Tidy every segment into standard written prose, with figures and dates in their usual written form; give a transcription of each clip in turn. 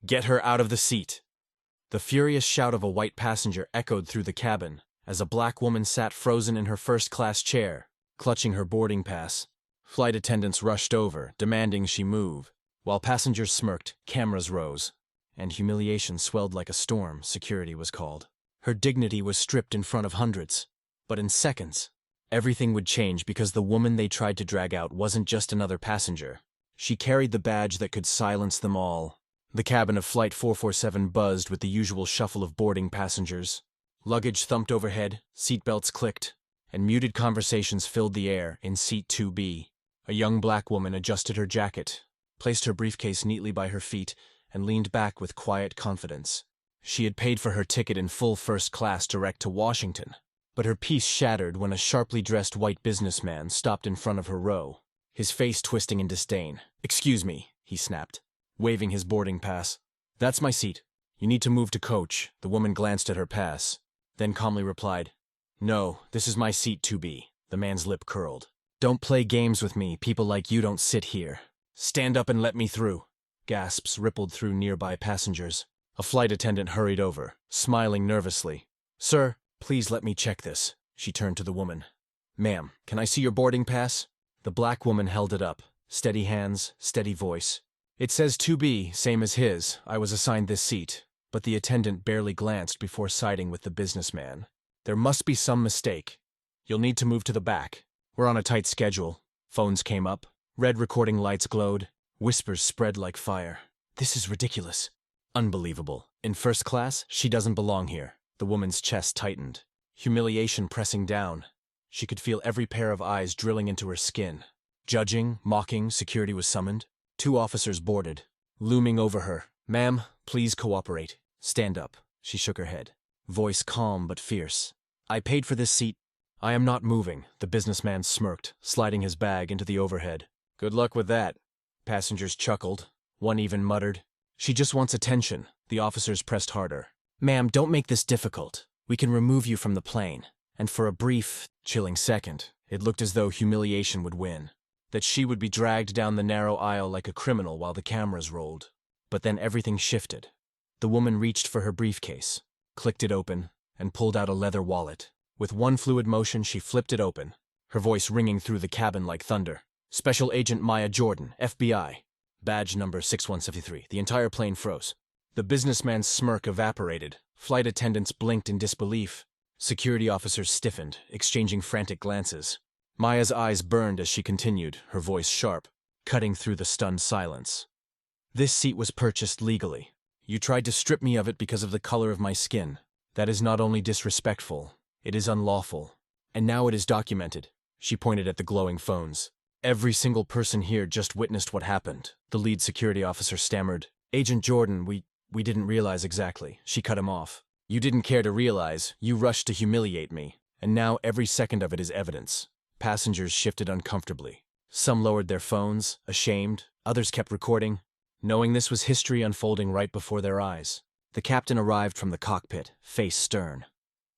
Get her out of the seat! The furious shout of a white passenger echoed through the cabin as a black woman sat frozen in her first-class chair, clutching her boarding pass. Flight attendants rushed over, demanding she move. While passengers smirked, cameras rose, and humiliation swelled like a storm. Security was called. Her dignity was stripped in front of hundreds. But in seconds, everything would change because the woman they tried to drag out wasn't just another passenger. She carried the badge that could silence them all. The cabin of Flight 447 buzzed with the usual shuffle of boarding passengers. Luggage thumped overhead, seatbelts clicked, and muted conversations filled the air in Seat 2B. A young black woman adjusted her jacket, placed her briefcase neatly by her feet, and leaned back with quiet confidence. She had paid for her ticket in full first class direct to Washington, but her peace shattered when a sharply dressed white businessman stopped in front of her row, his face twisting in disdain. "Excuse me," he snapped, waving his boarding pass. "That's my seat. You need to move to coach." The woman glanced at her pass, then calmly replied, "No, this is my seat 2B." The man's lip curled. "Don't play games with me. People like you don't sit here." "Stand up and let me through." Gasps rippled through nearby passengers. A flight attendant hurried over, smiling nervously. "Sir, please let me check this." She turned to the woman. "Ma'am, can I see your boarding pass?" The black woman held it up. Steady hands, steady voice. "It says 2B, same as his. I was assigned this seat." But the attendant barely glanced before siding with the businessman. "There must be some mistake. You'll need to move to the back. We're on a tight schedule." Phones came up. Red recording lights glowed. Whispers spread like fire. "This is ridiculous." "Unbelievable. In first class, she doesn't belong here." The woman's chest tightened. Humiliation pressing down. She could feel every pair of eyes drilling into her skin. Judging, mocking, security was summoned. 2 officers boarded, looming over her. "Ma'am, please cooperate. Stand up." She shook her head, voice calm but fierce. "I paid for this seat." "I am not moving." The businessman smirked, sliding his bag into the overhead. "Good luck with that." Passengers chuckled. One even muttered, "She just wants attention." The officers pressed harder. "Ma'am, don't make this difficult. We can remove you from the plane." And for a brief, chilling second, it looked as though humiliation would win, that she would be dragged down the narrow aisle like a criminal while the cameras rolled. But then everything shifted. The woman reached for her briefcase, clicked it open, and pulled out a leather wallet. With one fluid motion, she flipped it open, her voice ringing through the cabin like thunder. "Special Agent Maya Jordan, FBI. Badge number 6173. The entire plane froze." The businessman's smirk evaporated. Flight attendants blinked in disbelief. Security officers stiffened, exchanging frantic glances. Maya's eyes burned as she continued, her voice sharp, cutting through the stunned silence. "This seat was purchased legally. You tried to strip me of it because of the color of my skin. That is not only disrespectful, it is unlawful. And now it is documented." She pointed at the glowing phones. "Every single person here just witnessed what happened." The lead security officer stammered. "Agent Jordan, we didn't realize exactly." She cut him off. "You didn't care to realize. You rushed to humiliate me. And now every second of it is evidence." Passengers shifted uncomfortably. Some lowered their phones, ashamed. Others kept recording, knowing this was history unfolding right before their eyes. The captain arrived from the cockpit, face stern.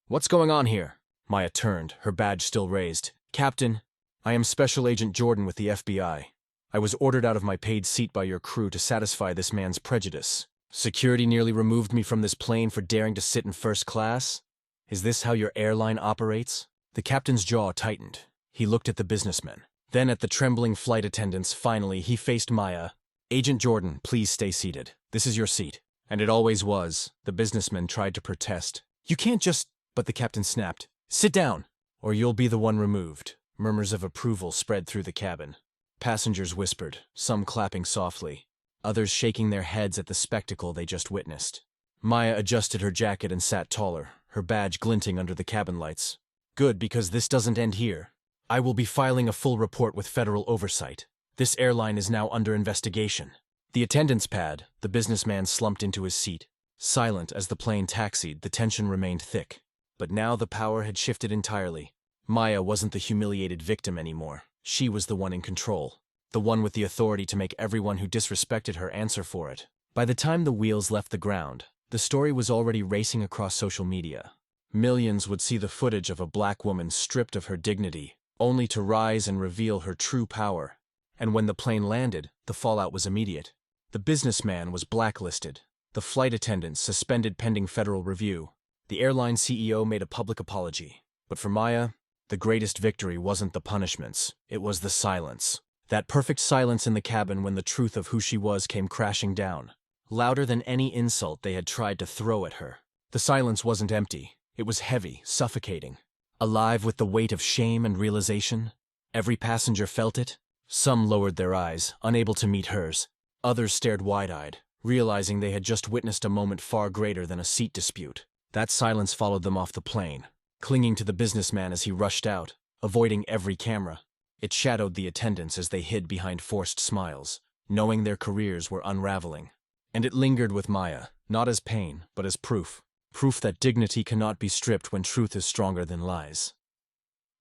"What's going on here?" Maya turned, her badge still raised. "Captain, I am Special Agent Jordan with the FBI. I was ordered out of my paid seat by your crew to satisfy this man's prejudice. Security nearly removed me from this plane for daring to sit in first class? Is this how your airline operates?" The captain's jaw tightened. He looked at the businessmen, then at the trembling flight attendants. Finally, he faced Maya. "Agent Jordan, please stay seated. This is your seat." And it always was. The businessman tried to protest. "You can't just—" But the captain snapped. "Sit down, or you'll be the one removed." Murmurs of approval spread through the cabin. Passengers whispered, some clapping softly, others shaking their heads at the spectacle they just witnessed. Maya adjusted her jacket and sat taller, her badge glinting under the cabin lights. "Good, because this doesn't end here. I will be filing a full report with federal oversight. This airline is now under investigation." The attendance pad, the businessman slumped into his seat. Silent as the plane taxied, the tension remained thick. But now the power had shifted entirely. Maya wasn't the humiliated victim anymore. She was the one in control, the one with the authority to make everyone who disrespected her answer for it. By the time the wheels left the ground, the story was already racing across social media. Millions would see the footage of a black woman stripped of her dignity, only to rise and reveal her true power. And when the plane landed, the fallout was immediate. The businessman was blacklisted. The flight attendants suspended pending federal review. The airline CEO made a public apology. But for Maya, the greatest victory wasn't the punishments, it was the silence. That perfect silence in the cabin when the truth of who she was came crashing down, louder than any insult they had tried to throw at her. The silence wasn't empty, it was heavy, suffocating. Alive with the weight of shame and realization. Every passenger felt it. Some lowered their eyes, unable to meet hers. Others stared wide-eyed, realizing they had just witnessed a moment far greater than a seat dispute. That silence followed them off the plane, clinging to the businessman as he rushed out, avoiding every camera. It shadowed the attendants as they hid behind forced smiles, knowing their careers were unraveling. And it lingered with Maya, not as pain, but as proof. Proof that dignity cannot be stripped when truth is stronger than lies.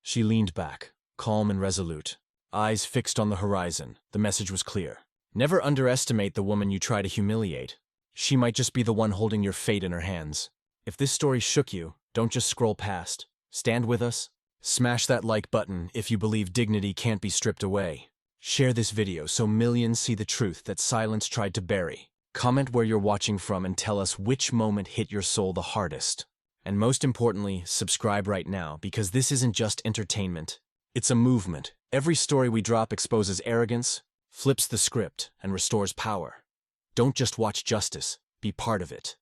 She leaned back, calm and resolute, eyes fixed on the horizon. The message was clear. Never underestimate the woman you try to humiliate. She might just be the one holding your fate in her hands. If this story shook you, don't just scroll past. Stand with us. Smash that like button if you believe dignity can't be stripped away. Share this video so millions see the truth that silence tried to bury. Comment where you're watching from and tell us which moment hit your soul the hardest. And most importantly, subscribe right now because this isn't just entertainment. It's a movement. Every story we drop exposes arrogance, flips the script, and restores power. Don't just watch justice, be part of it.